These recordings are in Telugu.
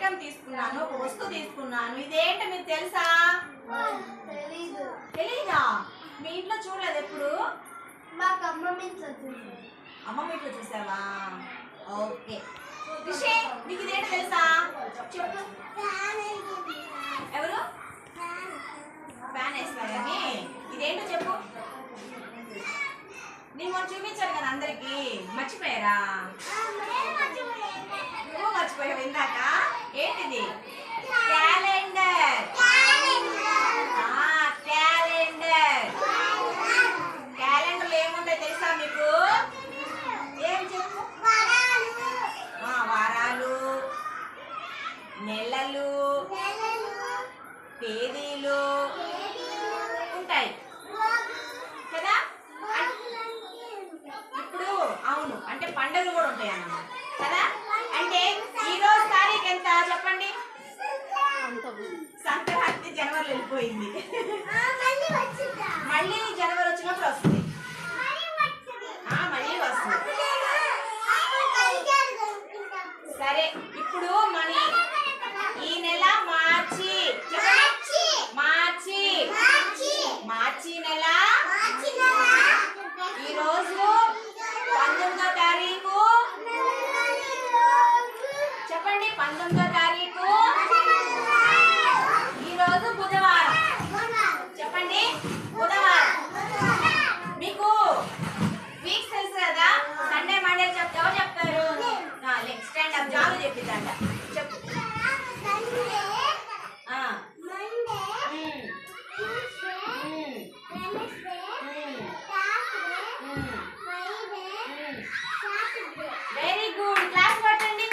ఐటమ్ తీసుకున్నాను, ఒక వస్తువు తీసుకున్నాను. ఇదేంటో మీకు తెలుసా? తెలీదా? మీ ఇంట్లో చూడలేదు ఎప్పుడు? మాకు అమ్మమ్మ ఇంట్లో చూసావా? ఓకే. రిషి, నీకు ఇదేంటో తెలుసా? చెప్పు. ఎవరు ఫ్యాన్ వేస్తారని? ఇదేంటో చెప్పు. నేను మొన్న చూపించాను కదా అందరికి, మర్చిపోయారా? నువ్వు మర్చిపోయావు ఇందాక. ఏంటిది? క్యాలెండర్. క్యాలెండర్. క్యాలెండర్లో ఏముంటాయి తెలుసా మీకు? ఏం చెప్పు. వారాలు, నెలలు, తేదీలు ఉంటాయి కదా. ఇప్పుడు అవును, అంటే పండుగలు కూడా ఉంటాయి అన్నమాట కదా. అంటే ఈరోజు తారీఖు ఎంత చెప్పండి? సంక్రాంతి జనవరి వెళ్ళిపోయింది. మళ్ళీ జనవరి వచ్చినప్పుడు వస్తుంది. మళ్ళీ వస్తుంది. సరే, ఇప్పుడు మన ఈ నెల మార్చి. మార్చి నెల ఈరోజు 19వ తారీఖు. చెప్పండి. 19వ తారీఖు ఈరోజు బుధవారం. చెప్పండి. బుధవారం. మీకు వీక్స్ తెలుసు కదా? సండే మండే చెప్తే ఎవరు చెప్తారు? స్టాండ్ అప్ జాలు చెప్పిందంట. చెప్పు. Very good. క్లాస్ పట్టండి.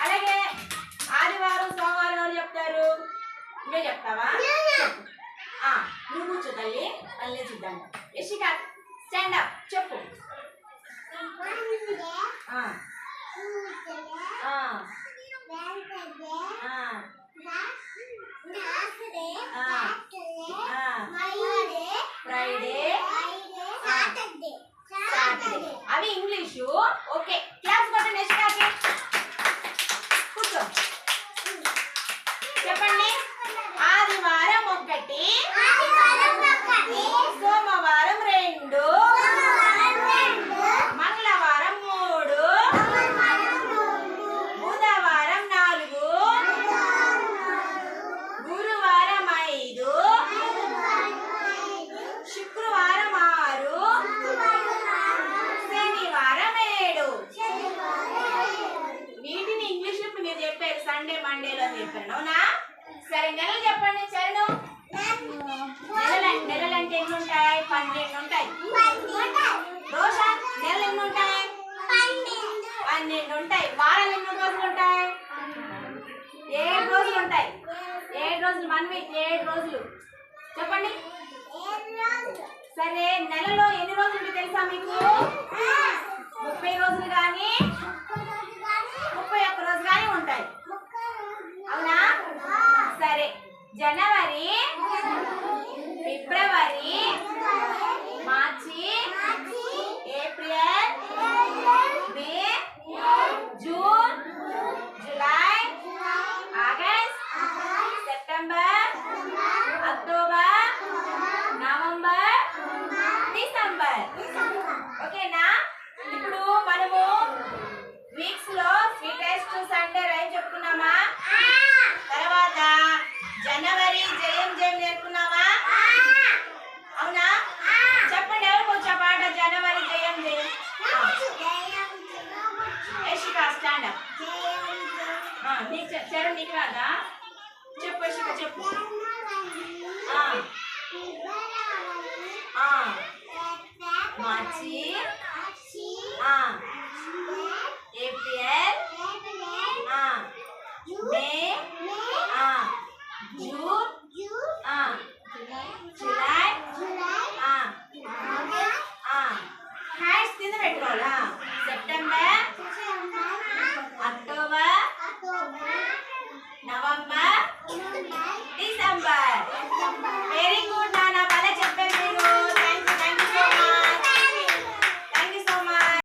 అలాగే ఆదివారం సోమవారం ఎవరు చెప్తారు? నువ్వే చెప్తావా? నువ్వు కూర్చో తల్లి, తల్లి చూద్దాం. యశిక స్టాండ్ అప్ చెప్పు. Friday, Saturday. అవి ఇంగ్లీషు. ఓకే. క్లాస్ కొట్టండి యశికాకి. కూర్చో. చెప్పండి. ఆదివారం 1, సోమవారం 2, మంగళవారం 3, బుధవారం 4, గురువారం 5, శుక్రవారం 6, శనివారం 7. వీటిని ఇంగ్లీష్ ఇప్పుడు మీరు చెప్పారు, సండే మండేలో చెప్పాను. అవునా? సరే, నెలలు చెప్పండి. చరణు. నెలలు అంటే ఎన్ని ఉంటాయి? 12 ఉంటాయి. రోజా, నెలలు ఎన్ని ఉంటాయి? 12 ఉంటాయి. వారాలు ఎన్ని రోజులు ఉంటాయి? 7 రోజులు ఉంటాయి. 7 రోజులు. 1 వీక్ 7 రోజులు. చెప్పండి. సరే, నెలలో ఎన్ని రోజులు ఉంటాయి తెలుసా మీకు? 30 రోజులు కానీ 31 రోజు కానీ ఉంటాయి. అవునా? సరే, జనవరి, ఫిబ్రవరి, మార్చి, April, May, June, July, August, September, October, November, December. ఓకేనా? ఇప్పుడు మనము వీక్స్ లో స్వీటెస్ట్ సండే రైమ్ చెప్పుకున్నామా? తర్వాత జనవరి జయం జయం నేర్చుకున్నావా? అవునా? చెప్పండి. ఎవరికి వచ్చా పాట? జనవరి జయం జయం. Yashika stand up. చరణ్ నీకు రాదా? చెప్పు యశిక, చెప్పు. మార్చి, April, May, June, July, hands కింద పెట్టుకోవాలా? September, October, November,